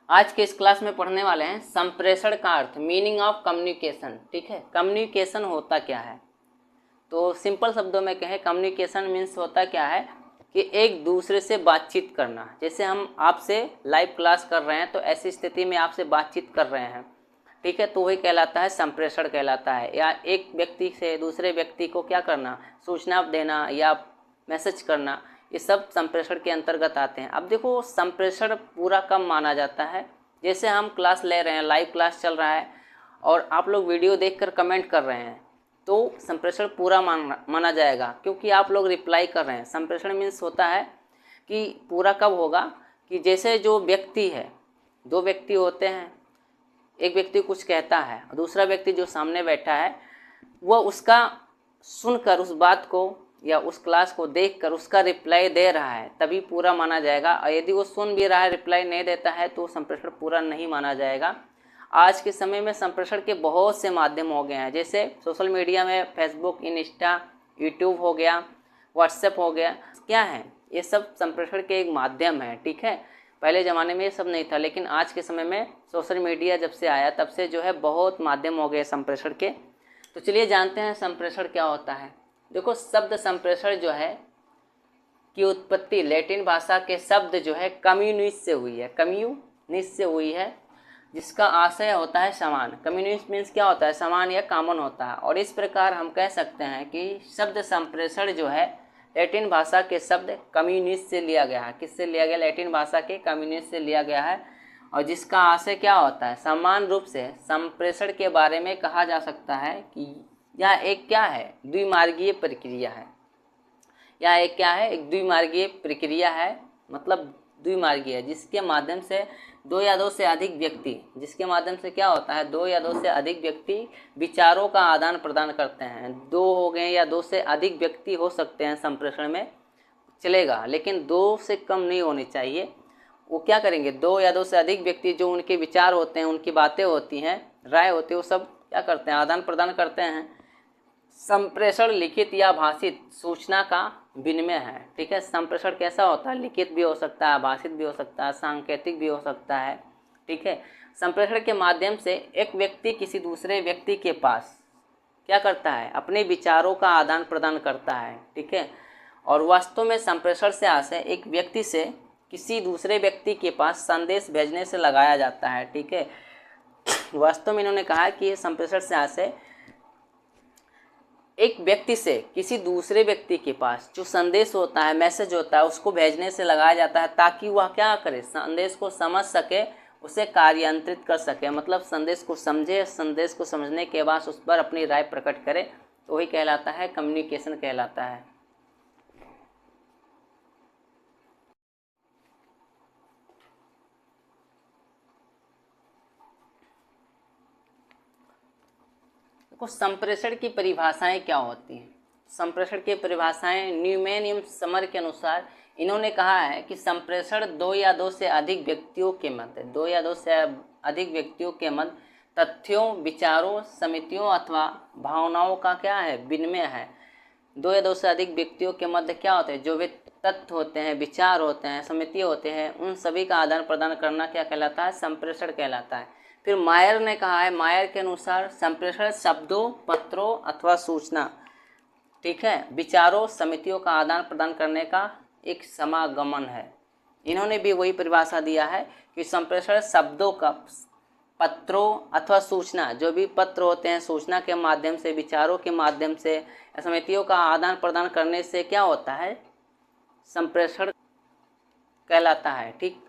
आज के इस क्लास में पढ़ने वाले हैं संप्रेषण का अर्थ, मीनिंग ऑफ कम्युनिकेशन। ठीक है, कम्युनिकेशन होता क्या है? तो सिंपल शब्दों में कहें, कम्युनिकेशन मीन्स होता क्या है कि एक दूसरे से बातचीत करना। जैसे हम आपसे लाइव क्लास कर रहे हैं तो ऐसी स्थिति में आपसे बातचीत कर रहे हैं, ठीक है, तो वही कहलाता है, संप्रेषण कहलाता है। या एक व्यक्ति से दूसरे व्यक्ति को क्या करना, सूचना देना या मैसेज करना, ये सब संप्रेषण के अंतर्गत आते हैं। अब देखो, संप्रेषण पूरा कब माना जाता है? जैसे हम क्लास ले रहे हैं, लाइव क्लास चल रहा है और आप लोग वीडियो देखकर कमेंट कर रहे हैं, तो संप्रेषण पूरा माना जाएगा, क्योंकि आप लोग रिप्लाई कर रहे हैं। संप्रेषण मीन्स होता है कि पूरा कब होगा कि जैसे जो व्यक्ति है, दो व्यक्ति होते हैं, एक व्यक्ति कुछ कहता है और दूसरा व्यक्ति जो सामने बैठा है वह उसका सुनकर उस बात को या उस क्लास को देखकर उसका रिप्लाई दे रहा है, तभी पूरा माना जाएगा। और यदि वो सुन भी रहा है, रिप्लाई नहीं देता है, तो संप्रेषण पूरा नहीं माना जाएगा। आज के समय में संप्रेषण के बहुत से माध्यम हो गए हैं, जैसे सोशल मीडिया में फेसबुक, इंस्टा, यूट्यूब हो गया, व्हाट्सएप हो गया। क्या है ये सब? संप्रेषण के एक माध्यम है। ठीक है, पहले ज़माने में ये सब नहीं था, लेकिन आज के समय में सोशल मीडिया जब से आया तब से जो है बहुत माध्यम हो गए संप्रेषण के। तो चलिए जानते हैं संप्रेषण क्या होता है। देखो, शब्द संप्रेषण जो है की उत्पत्ति लैटिन भाषा के शब्द जो है कम्युनिस से हुई है। कम्युनिस से हुई है, जिसका आशय होता है समान। कम्युनिस्ट मीन्स क्या होता है? समान या कॉमन होता है। और इस प्रकार हम कह सकते हैं कि शब्द संप्रेषण जो है लैटिन भाषा के शब्द कम्युनिस्ट से लिया गया है। किससे लिया गया? लैटिन भाषा के कम्युनिस्ट से लिया गया है, और जिसका आशय क्या होता है? समान रूप से संप्रेषण के बारे में कहा जा सकता है कि यह एक क्या है? द्विमार्गीय प्रक्रिया है। यह एक क्या है? एक द्विमार्गीय प्रक्रिया है, मतलब द्विमार्गीय, जिसके माध्यम से दो या दो से अधिक व्यक्ति, जिसके माध्यम से क्या होता है? दो या दो से अधिक व्यक्ति विचारों का आदान प्रदान करते हैं। दो हो गए या दो से अधिक व्यक्ति हो सकते हैं संप्रेषण में, चलेगा, लेकिन दो से कम नहीं होनी चाहिए। वो क्या करेंगे? दो या दो से अधिक व्यक्ति, जो उनके विचार होते हैं, उनकी बातें होती हैं, राय होती है, वो सब क्या करते हैं? आदान प्रदान करते हैं। संप्रेषण लिखित या भाषित सूचना का विनिमय है। ठीक है, संप्रेषण कैसा होता है? लिखित भी हो सकता है, भाषित भी हो सकता है, सांकेतिक भी हो सकता है। ठीक है, संप्रेषण के माध्यम से एक व्यक्ति किसी दूसरे व्यक्ति के पास क्या करता है? अपने विचारों का आदान प्रदान करता है। ठीक है, और वास्तव में संप्रेषण से आशय एक व्यक्ति से किसी दूसरे व्यक्ति के पास संदेश भेजने से लगाया जाता है। ठीक है, वास्तव में इन्होंने कहा कि संप्रेषण से आशय एक व्यक्ति से किसी दूसरे व्यक्ति के पास जो संदेश होता है, मैसेज होता है, उसको भेजने से लगाया जाता है, ताकि वह क्या करे? संदेश को समझ सके, उसे कार्यान्वित कर सके, मतलब संदेश को समझे, संदेश को समझने के बाद उस पर अपनी राय प्रकट करे, तो वही कहलाता है, कम्युनिकेशन कहलाता है। देखो, संप्रेषण की परिभाषाएं क्या होती हैं? संप्रेषण की परिभाषाएं न्यूमैन एवं समर के अनुसार इन्होंने कहा है कि संप्रेषण दो या दो से अधिक व्यक्तियों के मध्य, दो या दो से अधिक व्यक्तियों के मध्य तथ्यों, विचारों, समितियों अथवा भावनाओं का क्या है? विनिमय है। दो या दो से अधिक व्यक्तियों के मध्य क्या होते हैं? जो भी तथ्य होते हैं, विचार होते हैं, समिति होते हैं, उन सभी का आदान प्रदान करना क्या कहलाता है? संप्रेषण कहलाता है। फिर मायर ने कहा है, मायर के अनुसार संप्रेषण शब्दों, पत्रों अथवा सूचना, ठीक है, विचारों, समितियों का आदान प्रदान करने का एक समागमन है। इन्होंने भी वही परिभाषा दिया है कि संप्रेषण शब्दों का, पत्रों अथवा सूचना, जो भी पत्र होते हैं, सूचना के माध्यम से, विचारों के माध्यम से, समितियों का आदान प्रदान करने से क्या होता है? संप्रेषण कहलाता है। ठीक,